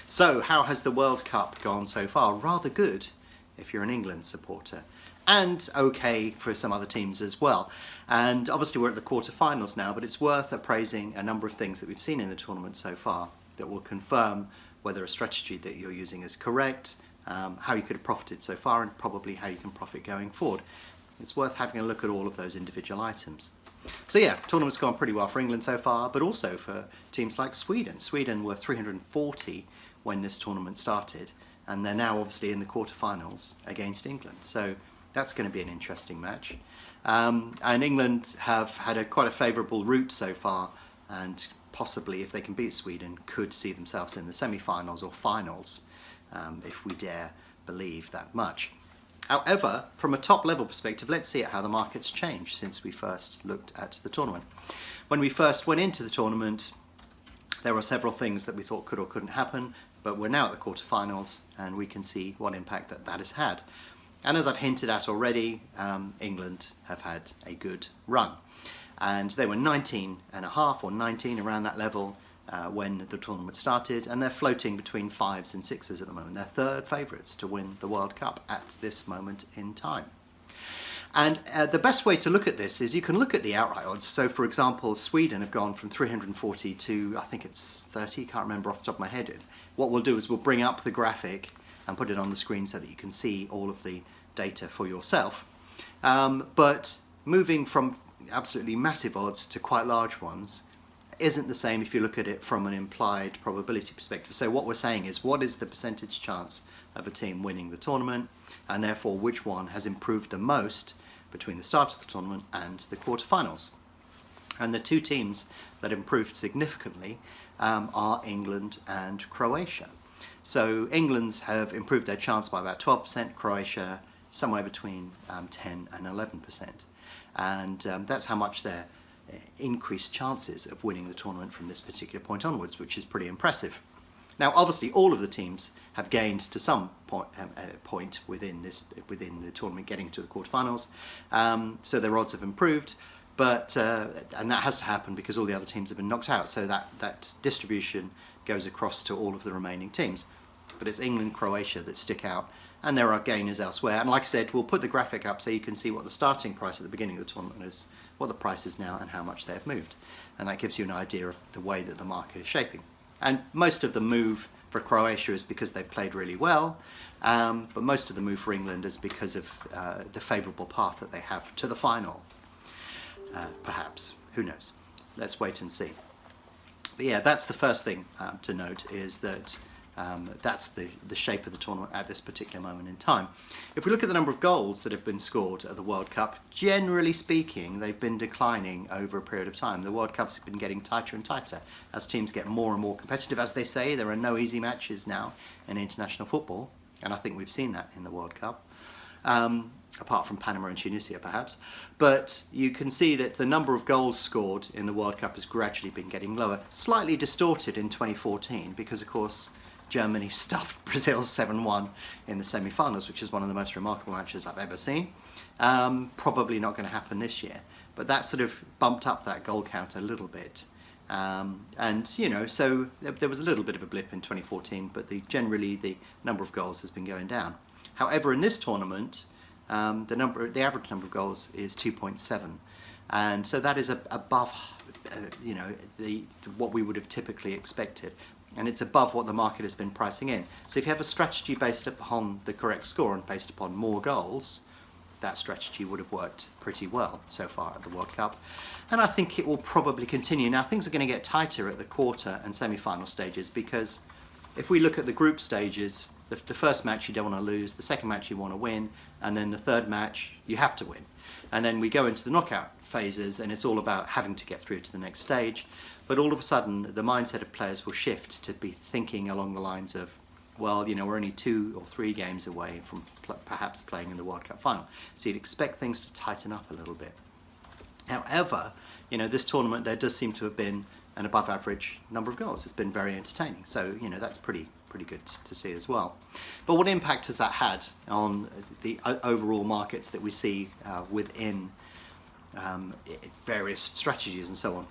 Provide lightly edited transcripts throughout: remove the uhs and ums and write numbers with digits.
So how has the World Cup gone so far? Rather good if you're an England supporter, and okay for some other teams as well. And obviously we're at the quarterfinals now, but it's worth appraising a number of things that we've seen in the tournament so far that will confirm whether a strategy that you're using is correct, how you could have profited so far, and probably how you can profit going forward. It's worth having a look at all of those individual items. So yeah, tournament's gone pretty well for England so far, but also for teams like Sweden. Sweden were 340 when this tournament started, and they're now obviously in the quarterfinals against England. So that's going to be an interesting match. And England have had quite a favourable route so far, and possibly, if they can beat Sweden, could see themselves in the semi-finals or finals, if we dare believe that much. However, from a top-level perspective, let's see how the market's changed since we first looked at the tournament. When we first went into the tournament, there were several things that we thought could or couldn't happen, but we're now at the quarterfinals, and we can see what impact that has had. And as I've hinted at already, England have had a good run. And they were 19.5 or 19, around that level, when the tournament started, and they're floating between 5s and 6s at the moment. They're third favourites to win the World Cup at this moment in time. And the best way to look at this is you can look at the outright odds. So for example, Sweden have gone from 340 to, I think it's 30, can't remember off the top of my head. What we'll do is we'll bring up the graphic and put it on the screen so that you can see all of the data for yourself. But moving from absolutely massive odds to quite large ones isn't the same if you look at it from an implied probability perspective. So what we're saying is, what is the percentage chance of a team winning the tournament, and therefore which one has improved the most between the start of the tournament and the quarterfinals. And the two teams that improved significantly are England and Croatia. So England's have improved their chance by about 12%, Croatia somewhere between 10 and 11%. And that's how much their increased chances of winning the tournament from this particular point onwards, which is pretty impressive. Now obviously all of the teams have gained to some point within the tournament getting to the quarterfinals, so their odds have improved, but and that has to happen because all the other teams have been knocked out, so that distribution goes across to all of the remaining teams. But it's England, Croatia that stick out, and there are gainers elsewhere. And like I said, we'll put the graphic up so you can see what the starting price at the beginning of the tournament is, what the price is now, and how much they've moved. And that gives you an idea of the way that the market is shaping. And most of the move for Croatia is because they've played really well, but most of the move for England is because of the favourable path that they have to the final. Perhaps. Who knows? Let's wait and see. But yeah, that's the first thing to note, is that that's the shape of the tournament at this particular moment in time. If we look at the number of goals that have been scored at the World Cup, generally speaking, they've been declining over a period of time. The World Cups have been getting tighter and tighter as teams get more and more competitive. As they say, there are no easy matches now in international football, and I think we've seen that in the World Cup, apart from Panama and Tunisia perhaps. But you can see that the number of goals scored in the World Cup has gradually been getting lower, slightly distorted in 2014 because, of course, Germany stuffed Brazil 7-1 in the semi-finals, which is one of the most remarkable matches I've ever seen. Probably not going to happen this year, but that sort of bumped up that goal count a little bit. And, you know, so there was a little bit of a blip in 2014, but generally the number of goals has been going down. However, in this tournament, the average number of goals is 2.7, and so that is above, you know, what we would have typically expected. And it's above what the market has been pricing in. So if you have a strategy based upon the correct score and based upon more goals, that strategy would have worked pretty well so far at the World Cup. And I think it will probably continue. Now things are going to get tighter at the quarter and semi-final stages, because if we look at the group stages, the first match you don't want to lose, the second match you want to win, and then the third match you have to win. And then we go into the knockout phases, and it's all about having to get through to the next stage. But all of a sudden, the mindset of players will shift to be thinking along the lines of, well, you know, we're only 2 or 3 games away from perhaps playing in the World Cup final. So you'd expect things to tighten up a little bit. However, you know, this tournament, there does seem to have been an above average number of goals. It's been very entertaining. So, you know, that's pretty good to see as well. But what impact has that had on the overall markets that we see within various strategies and so on?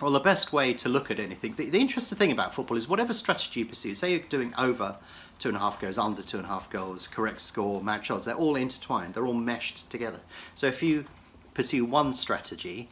Well, the best way to look at anything, the interesting thing about football is whatever strategy you pursue, say you're doing over 2.5 goals, under 2.5 goals, correct score, match odds, they're all intertwined, they're all meshed together. So if you pursue one strategy,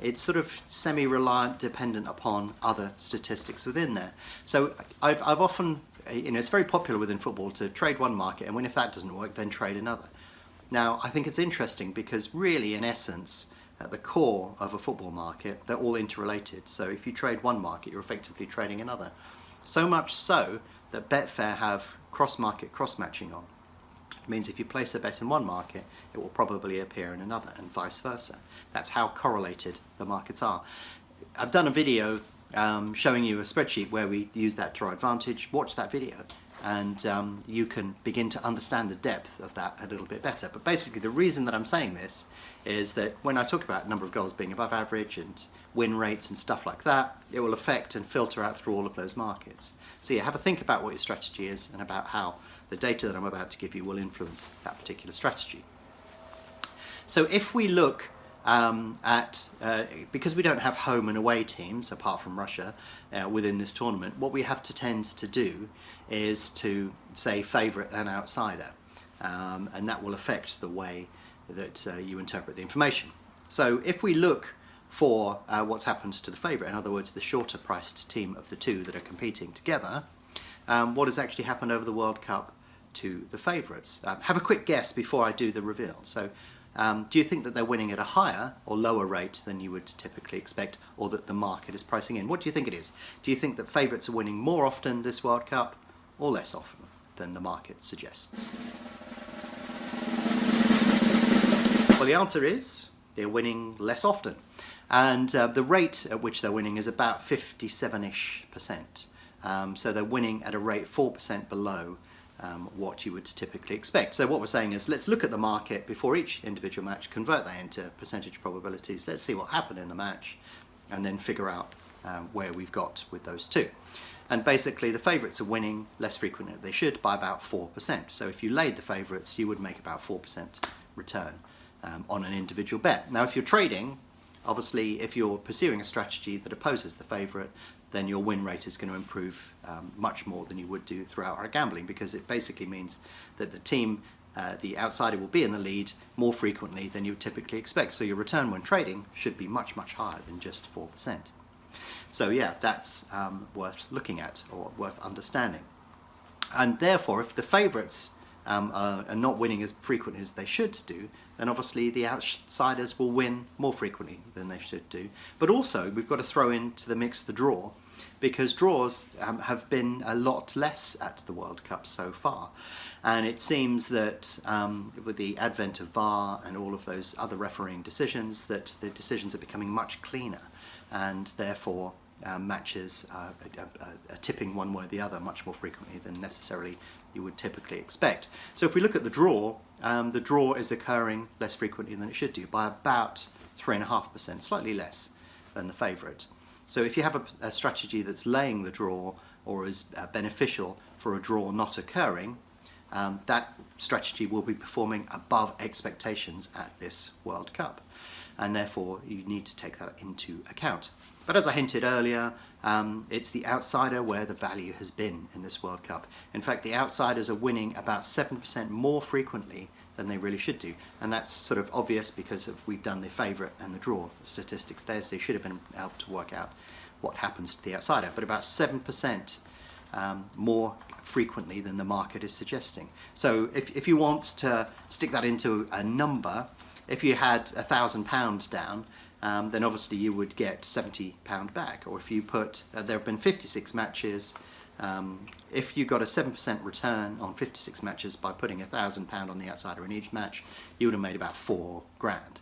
it's sort of semi-reliant, dependent upon other statistics within there. So I've often, it's very popular within football to trade one market, and if that doesn't work, then trade another. Now, I think it's interesting because really, in essence, at the core of a football market, they're all interrelated. So if you trade one market, you're effectively trading another. So much so that Betfair have cross-market cross-matching on. It means if you place a bet in one market, it will probably appear in another, and vice versa. That's how correlated the markets are. I've done a video showing you a spreadsheet where we use that to our advantage. Watch that video, and you can begin to understand the depth of that a little bit better. But basically, the reason that I'm saying this is that when I talk about number of goals being above average and win rates and stuff like that, it will affect and filter out through all of those markets. So yeah, have a think about what your strategy is and about how the data that I'm about to give you will influence that particular strategy. So if we look because we don't have home and away teams, apart from Russia, within this tournament, what we have to tend to do is to say favourite and outsider, and that will affect the way that you interpret the information. So if we look for what's happened to the favourite, in other words, the shorter priced team of the two that are competing together, what has actually happened over the World Cup to the favourites? Have a quick guess before I do the reveal. So do you think that they're winning at a higher or lower rate than you would typically expect, or that the market is pricing in? What do you think it is? Do you think that favourites are winning more often this World Cup or less often than the market suggests? Well, the answer is they're winning less often. And the rate at which they're winning is about 57-ish%. So they're winning at a rate 4% below what you would typically expect. So what we're saying is, let's look at the market before each individual match, convert that into percentage probabilities, let's see what happened in the match, and then figure out where we've got with those two. And basically the favourites are winning less frequently than they should by about 4%. So if you laid the favourites, you would make about 4% return on an individual bet. Now if you're trading, obviously if you're pursuing a strategy that opposes the favourite, then your win rate is going to improve much more than you would do throughout our gambling, because it basically means that the team, the outsider, will be in the lead more frequently than you would typically expect. So your return when trading should be much, much higher than just 4%. So yeah, that's worth looking at or worth understanding. And therefore, if the favourites are not winning as frequently as they should do, then obviously the outsiders will win more frequently than they should do. But also, we've got to throw into the mix the draw, because draws have been a lot less at the World Cup so far. And it seems that with the advent of VAR and all of those other refereeing decisions, that the decisions are becoming much cleaner, and therefore matches are tipping one way or the other much more frequently than necessarily you would typically expect. So if we look at the draw is occurring less frequently than it should do, by about 3.5%, slightly less than the favourite. So if you have a strategy that's laying the draw, or is beneficial for a draw not occurring, that strategy will be performing above expectations at this World Cup, and therefore you need to take that into account. But as I hinted earlier, it's the outsider where the value has been in this World Cup. In fact, the outsiders are winning about 7% more frequently than they really should do, and that's sort of obvious because we've done the favourite and the draw statistics there, so you should have been able to work out what happens to the outsider, but about 7% more frequently than the market is suggesting. So if you want to stick that into a number, if you had £1,000 down, then obviously you would get £70 back. Or if you put, there have been 56 matches, if you got a 7% return on 56 matches by putting £1,000 on the outsider in each match, you would have made about £4 grand.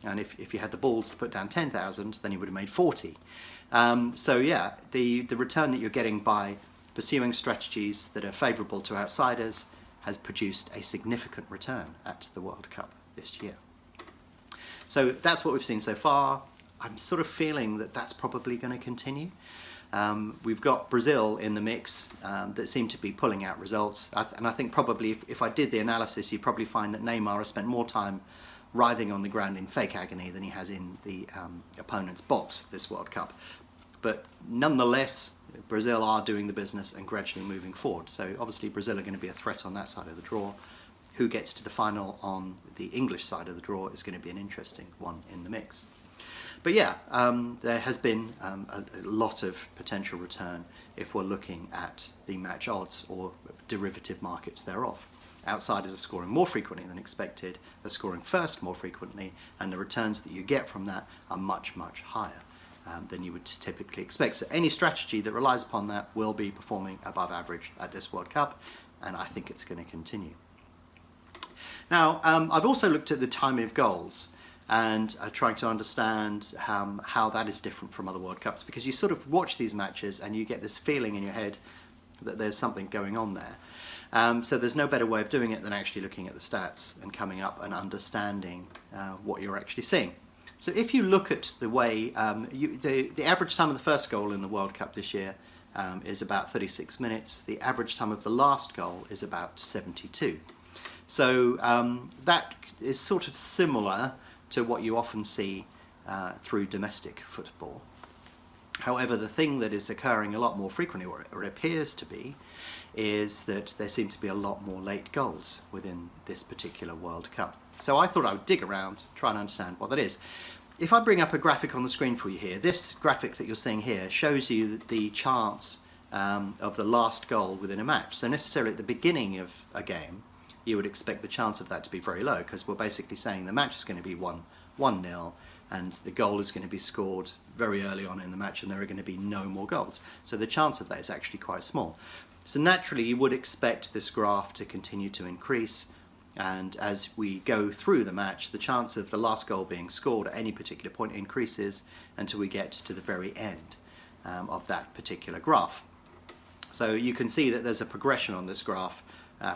And if you had the balls to put down 10,000, then you would have made 40. So yeah, the return that you're getting by pursuing strategies that are favourable to outsiders has produced a significant return at the World Cup this year. So that's what we've seen so far. I'm sort of feeling that that's probably going to continue. We've got Brazil in the mix that seem to be pulling out results. And I think probably if I did the analysis, you'd probably find that Neymar has spent more time writhing on the ground in fake agony than he has in the opponent's box this World Cup. But nonetheless, Brazil are doing the business and gradually moving forward. So obviously Brazil are going to be a threat on that side of the draw. Who gets to the final on the English side of the draw is going to be an interesting one in the mix. But yeah, there has been a lot of potential return if we're looking at the match odds or derivative markets thereof. Outsiders are scoring more frequently than expected, they're scoring first more frequently, and the returns that you get from that are much, much higher than you would typically expect. So any strategy that relies upon that will be performing above average at this World Cup, and I think it's going to continue. Now, I've also looked at the timing of goals and trying to understand how that is different from other World Cups, because you sort of watch these matches and you get this feeling in your head that there's something going on there. So there's no better way of doing it than actually looking at the stats and coming up and understanding what you're actually seeing. So if you look at the way, the average time of the first goal in the World Cup this year is about 36 minutes. The average time of the last goal is about 72. So that is sort of similar to what you often see through domestic football. However, the thing that is occurring a lot more frequently, or it appears to be, is that there seem to be a lot more late goals within this particular World Cup. So I thought I would dig around, try and understand what that is. If I bring up a graphic on the screen for you here, this graphic that you're seeing here shows you the chance of the last goal within a match. So necessarily at the beginning of a game, you would expect the chance of that to be very low, because we're basically saying the match is going to be 1-0 and the goal is going to be scored very early on in the match and there are going to be no more goals. So the chance of that is actually quite small. So naturally you would expect this graph to continue to increase, and as we go through the match, the chance of the last goal being scored at any particular point increases until we get to the very end of that particular graph. So you can see that there's a progression on this graph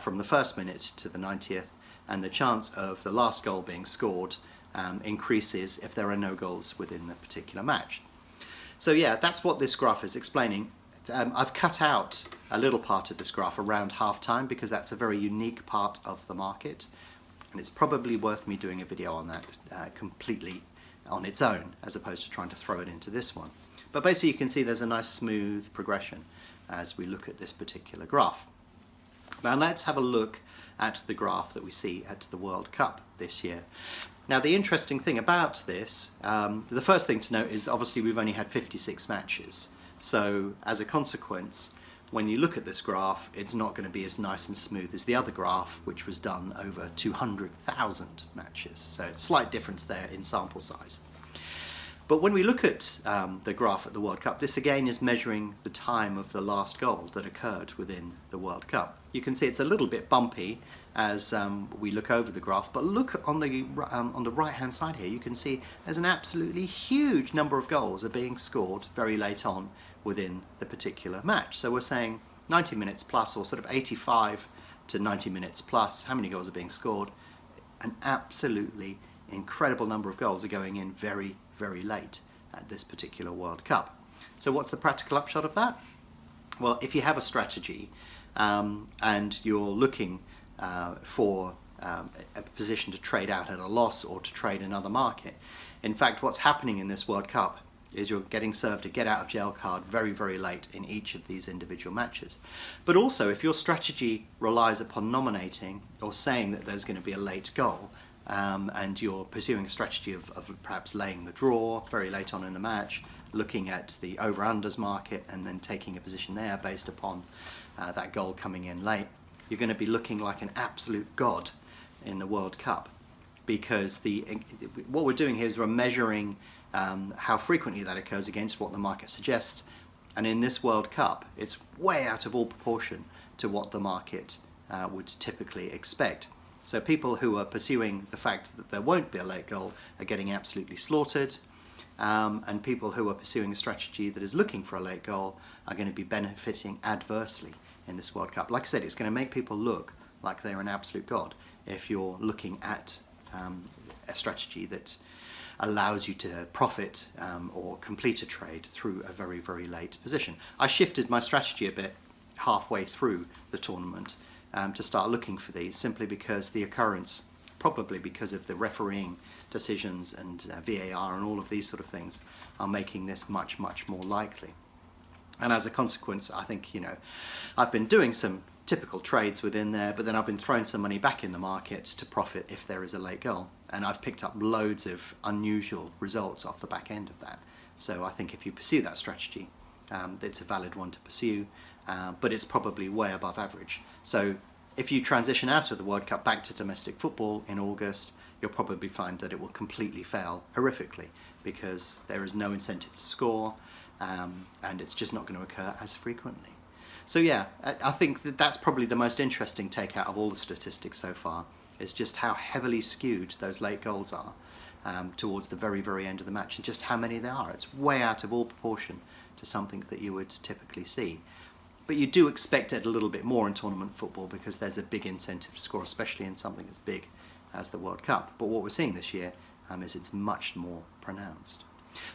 from the first minute to the 90th, and the chance of the last goal being scored increases if there are no goals within the particular match. So yeah, that's what this graph is explaining. I've cut out a little part of this graph around half time because that's a very unique part of the market, and it's probably worth me doing a video on that completely on its own as opposed to trying to throw it into this one. But basically you can see there's a nice smooth progression as we look at this particular graph. Now let's have a look at the graph that we see at the World Cup this year. Now the interesting thing about this, the first thing to note is obviously we've only had 56 matches. So as a consequence, when you look at this graph, it's not going to be as nice and smooth as the other graph, which was done over 200,000 matches. So a slight difference there in sample size. But when we look at the graph at the World Cup, this again is measuring the time of the last goal that occurred within the World Cup. You can see it's a little bit bumpy as we look over the graph, but look on the right hand side here, you can see there's an absolutely huge number of goals are being scored very late on within the particular match. So we're saying 90 minutes plus, or sort of 85 to 90 minutes plus, how many goals are being scored? An absolutely incredible number of goals are going in very, very late at this particular World Cup. So what's the practical upshot of that? Well, if you have a strategy and you're looking for a position to trade out at a loss or to trade another market, in fact what's happening in this World Cup is you're getting served a get out of jail card very, very late in each of these individual matches. But also if your strategy relies upon nominating or saying that there's going to be a late goal, and you're pursuing a strategy of perhaps laying the draw very late on in the match, looking at the over-unders market and then taking a position there based upon that goal coming in late, you're going to be looking like an absolute god in the World Cup, because what we're doing here is we're measuring how frequently that occurs against what the market suggests, and in this World Cup it's way out of all proportion to what the market would typically expect. So people who are pursuing the fact that there won't be a late goal are getting absolutely slaughtered, and people who are pursuing a strategy that is looking for a late goal are going to be benefiting adversely in this World Cup. Like I said, it's going to make people look like they're an absolute god if you're looking at a strategy that allows you to profit or complete a trade through a very, very late position. I shifted my strategy a bit halfway through the tournament to start looking for these, simply because the occurrence probably because of the refereeing decisions and VAR and all of these sort of things are making this much, much more likely. And as a consequence, I think, you know, I've been doing some typical trades within there, but then I've been throwing some money back in the market to profit if there is a late goal. And I've picked up loads of unusual results off the back end of that. So I think if you pursue that strategy, it's a valid one to pursue, but it's probably way above average. So if you transition out of the World Cup back to domestic football in August, you'll probably find that it will completely fail horrifically because there is no incentive to score, and it's just not going to occur as frequently. So yeah, I think that that's probably the most interesting take out of all the statistics so far, is just how heavily skewed those late goals are towards the very, very end of the match, and just how many there are. It's way out of all proportion to something that you would typically see. But you do expect it a little bit more in tournament football because there's a big incentive to score, especially in something as big as the World Cup. But what we're seeing this year is it's much more pronounced.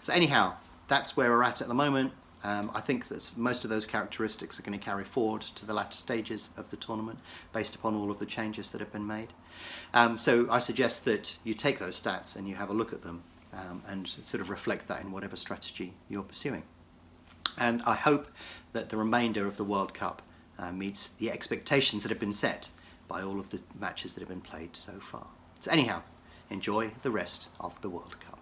So anyhow, that's where we're at the moment. I think that most of those characteristics are going to carry forward to the latter stages of the tournament based upon all of the changes that have been made. So I suggest that you take those stats and you have a look at them and sort of reflect that in whatever strategy you're pursuing. And I hope that the remainder of the World Cup meets the expectations that have been set by all of the matches that have been played so far. So anyhow, enjoy the rest of the World Cup.